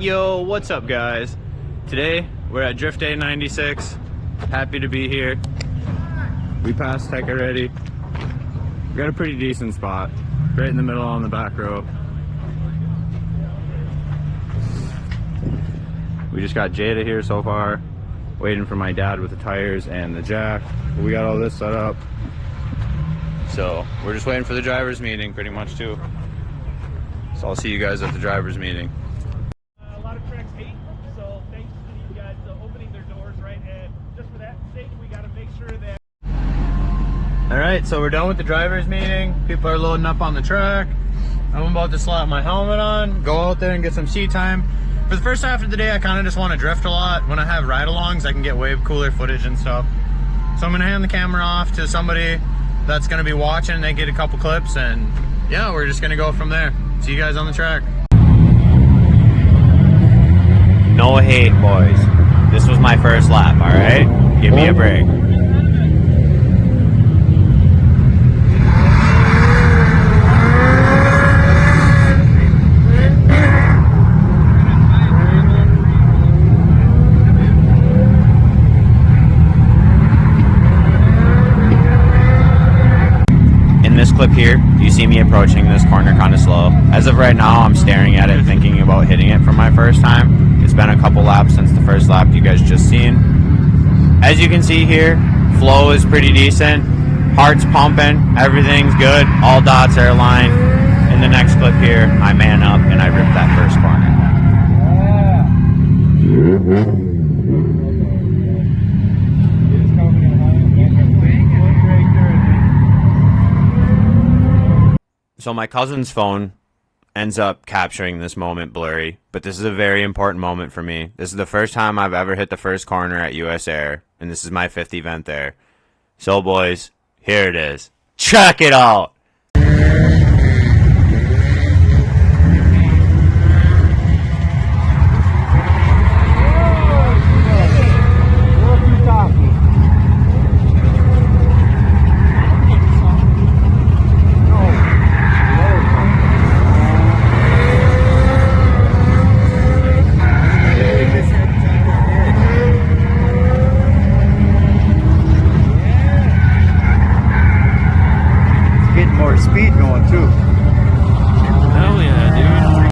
Yo, what's up guys? Today we're at Drift Day 96. Happy to be here. We passed Tech already. We got a pretty decent spot. Right in the middle on the back row. We just got Jada here so far. Waiting for my dad with the tires and the jack. We got all this set up. So we're just waiting for the driver's meeting pretty much too. So I'll see you guys at the driver's meeting. A lot of tracks hate, so thanks to these guys opening their doors, right? And just for that sake, we got to make sure that. Alright, so we're done with the driver's meeting. People are loading up on the truck. I'm about to slap my helmet on, go out there and get some seat time. For the first half of the day, I kind of just want to drift a lot. When I have ride-alongs, I can get way cooler footage and stuff. So I'm going to hand the camera off to somebody that's going to be watching. They get a couple clips, and yeah, we're just going to go from there. See you guys on the track. No hate, boys. This was my first lap, alright? Give me a break. This clip here, you see me approaching this corner kind of slow. As of right now, I'm staring at it, thinking about hitting it for my first time. It's been a couple laps since the first lap you guys just seen. As you can see here, flow is pretty decent. Heart's pumping, everything's good. All dots are aligned. In the next clip here, I man up and I rip that first corner. So my cousin's phone ends up capturing this moment blurry, but this is a very important moment for me. This is the first time I've ever hit the first corner at US Air, and this is my 5th event there. So boys, here it is. Check it out! Speed going too. Hell yeah, dude.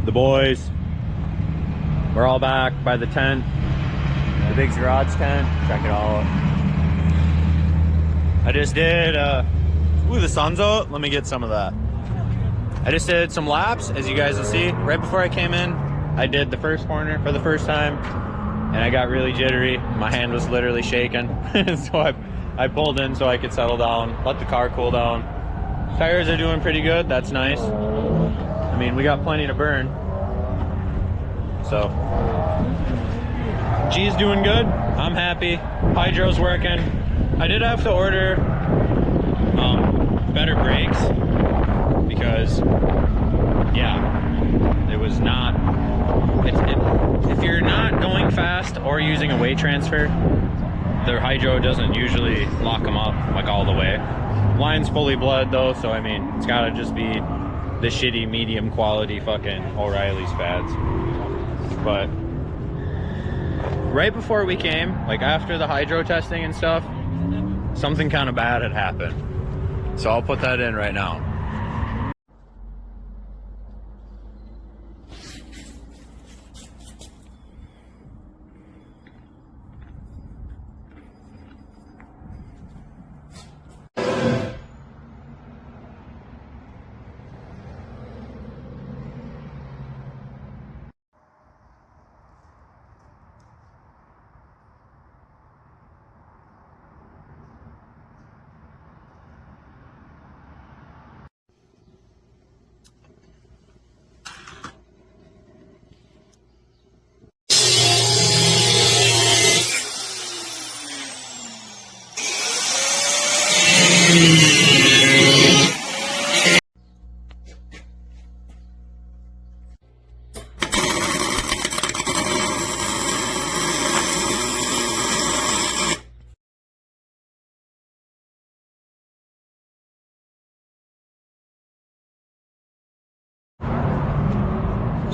The boys, we're all back by the tent, the big garage tent. Check it out. I just did, ooh, the sun's out. Let me get some of that. I just did some laps, as you guys will see. Right before I came in, I did the first corner for the first time, and I got really jittery. My hand was literally shaking, so I pulled in so I could settle down, let the car cool down. Tires are doing pretty good, that's nice. I mean, we got plenty to burn. So, G's doing good, I'm happy. Hydro's working. I did have to order better brakes because, yeah, it was not, if you're not going fast or using a weight transfer, their hydro doesn't usually lock them up like all the way. Line's fully bled though, so I mean, it's gotta just be the shitty medium quality fucking O'Reilly's pads. But right before we came, like after the hydro testing and stuff, something kind of bad had happened. So I'll put that in right now.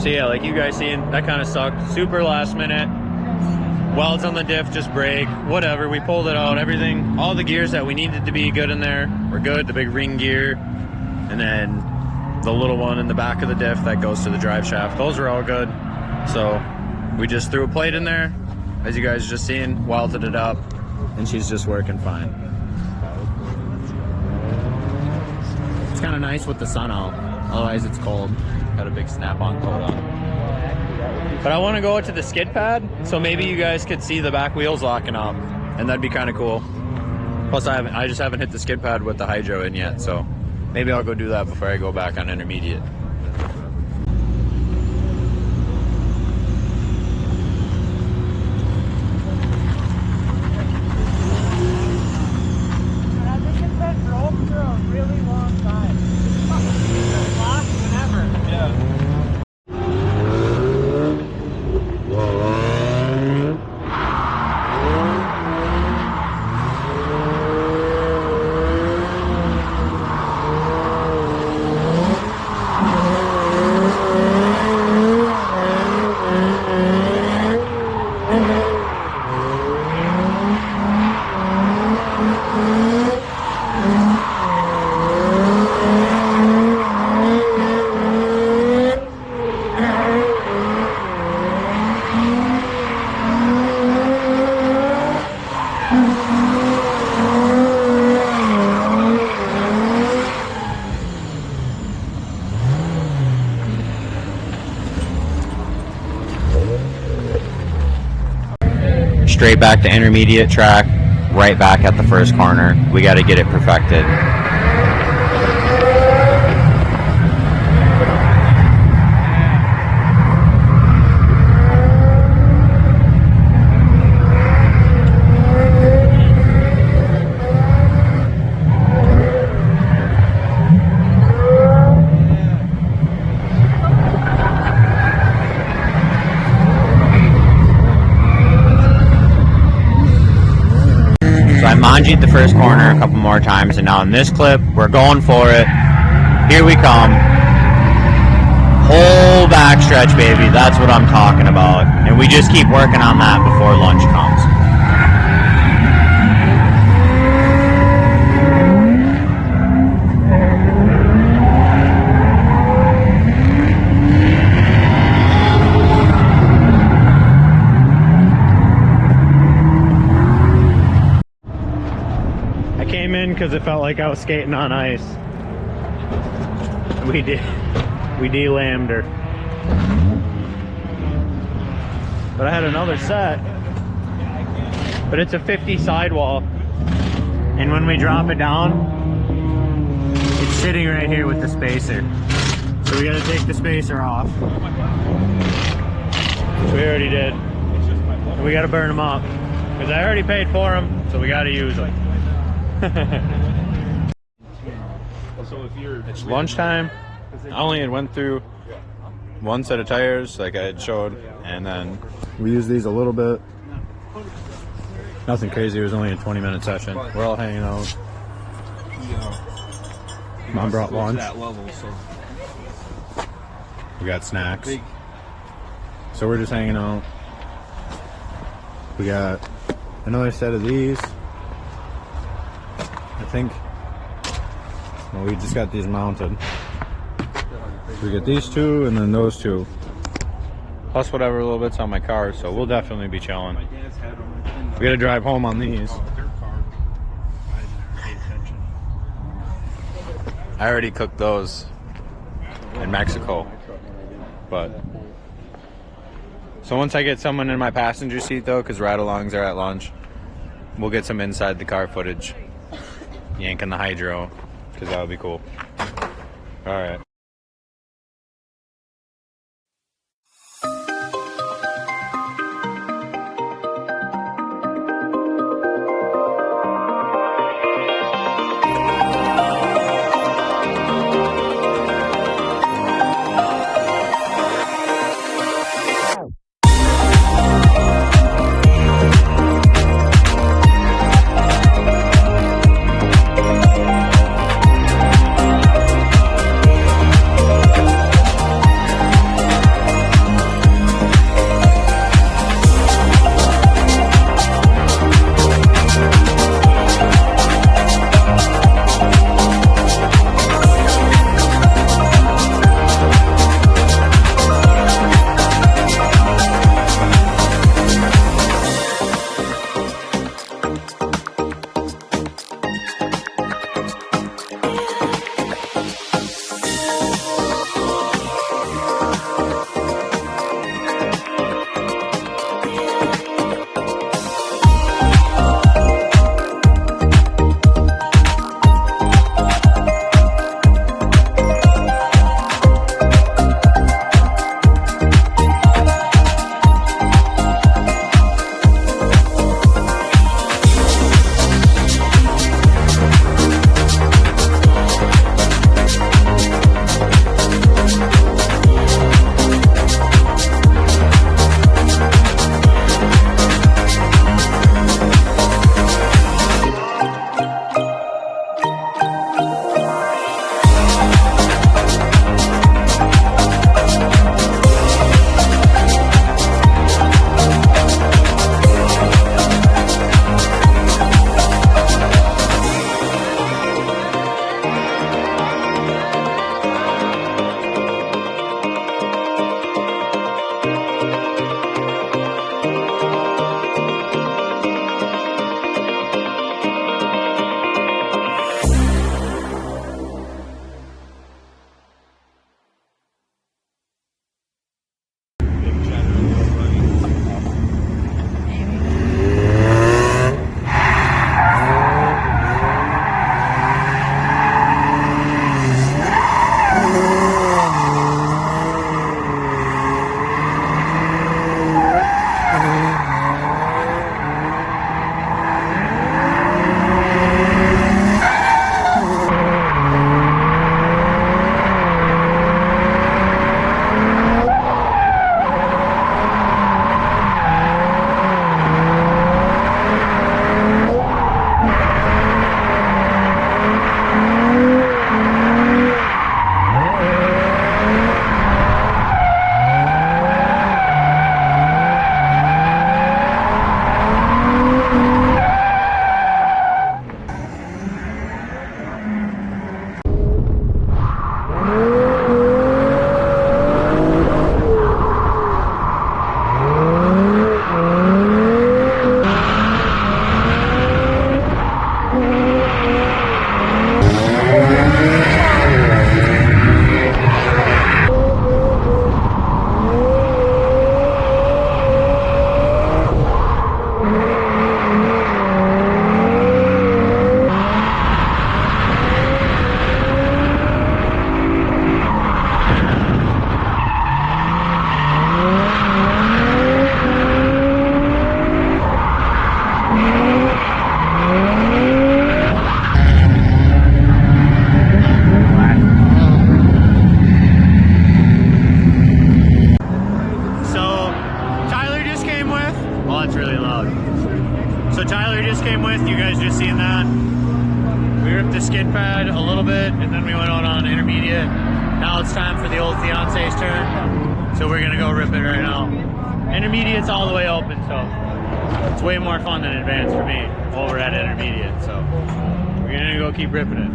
So yeah, like you guys seen, that kind of sucked. Super last minute. Welds on the diff just break. Whatever, we pulled it out. Everything, all the gears that we needed to be good in there were good. The big ring gear, and then the little one in the back of the diff that goes to the drive shaft. Those are all good. So we just threw a plate in there, as you guys just seen, welded it up, and she's just working fine. It's kind of nice with the sun out. Otherwise it's cold. Got a big snap-on coat on. But I want to go to the skid pad, so maybe you guys could see the back wheels locking up, and that'd be kind of cool. Plus, I just haven't hit the skid pad with the hydro in yet, so maybe I'll go do that before I go back on intermediate. This has been broke for a really long time. It's lost whenever. Yeah. Straight back to intermediate track, right back at the first corner. We got to get it perfected. So I manji'd the first corner a couple more times, and now in this clip, we're going for it. Here we come. Whole backstretch, baby. That's what I'm talking about. And we just keep working on that before lunch comes. Because it felt like I was skating on ice. We de-lammed her. But I had another set. But it's a 50 sidewall. And when we drop it down, it's sitting right here with the spacer. So we gotta take the spacer off. Which we already did. And we gotta burn them up. Because I already paid for them, so we gotta use them. It's lunchtime. I only went through one set of tires like I had showed, and then we used these a little bit. Nothing crazy. It was only a 20-minute session. We're all hanging out. Mom brought lunch. We got snacks. So we're just hanging out. We got another set of these. I think, well, we just got these mounted. So we get these two and then those two. Plus whatever little bits on my car, so we'll definitely be chilling. We gotta drive home on these. I already cooked those in Mexico. But, so once I get someone in my passenger seat though, because ride-alongs are at lunch, we'll get some inside the car footage. Yanking the hydro, because that would be cool. All right. pad a little bit, and then we went out on intermediate. Now it's time for the old fiance's turn, so we're gonna go rip it right now. Intermediate's all the way open, so it's way more fun than advanced for me over at intermediate. So we're gonna go keep ripping it.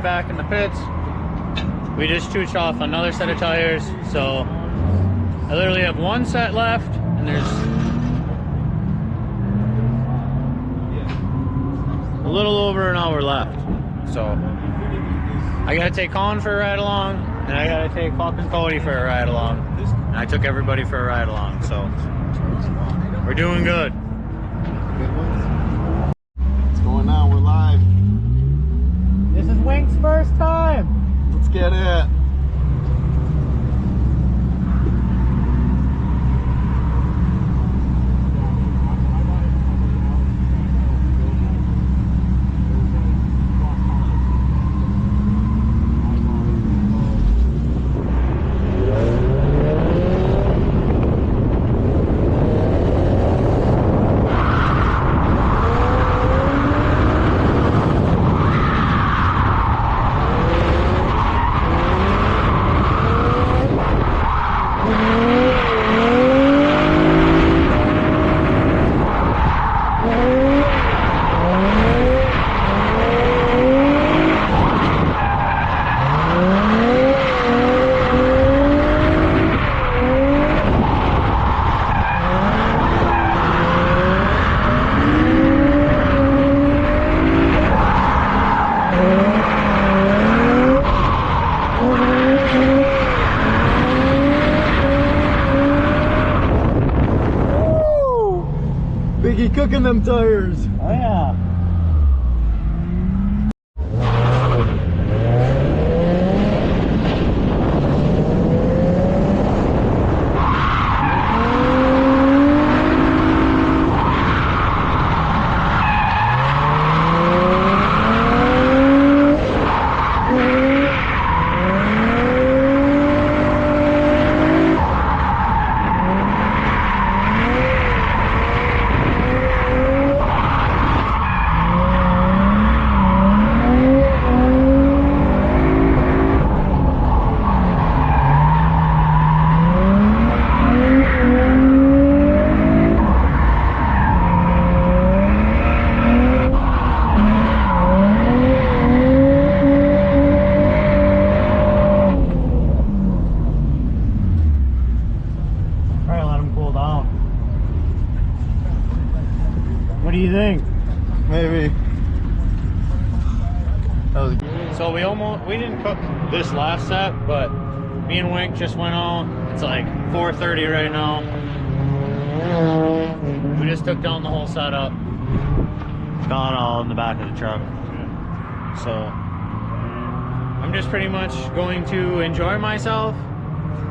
Back in the pits. We just tooched off another set of tires, so I literally have one set left, and there's a little over an hour left. So I gotta take Colin for a ride along, and I gotta take fucking Cody for a ride along, and I took everybody for a ride along, so we're doing good. What's going on? We're live. This is Wink's first time. Let's get it. Biggie cooking them tires. Oh yeah. What do you think? Maybe. So we didn't cook this last set, but me and Wink just went out. It's like 4:30 right now. We just took down the whole setup. It's gone all in the back of the truck. So I'm just pretty much going to enjoy myself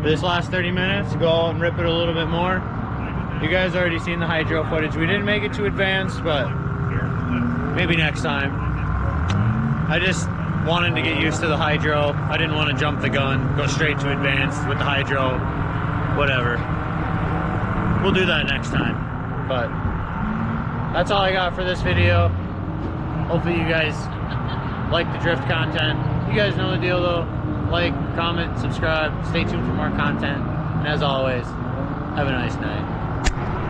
for this last 30 minutes, go out and rip it a little bit more. You guys already seen the hydro footage. We didn't make it too advanced, but maybe next time. I just wanted to get used to the hydro. I didn't want to jump the gun, go straight to advanced with the hydro, whatever. We'll do that next time. But that's all I got for this video. Hopefully you guys like the drift content. You guys know the deal though. Like, comment, subscribe, stay tuned for more content. And as always, have a nice night.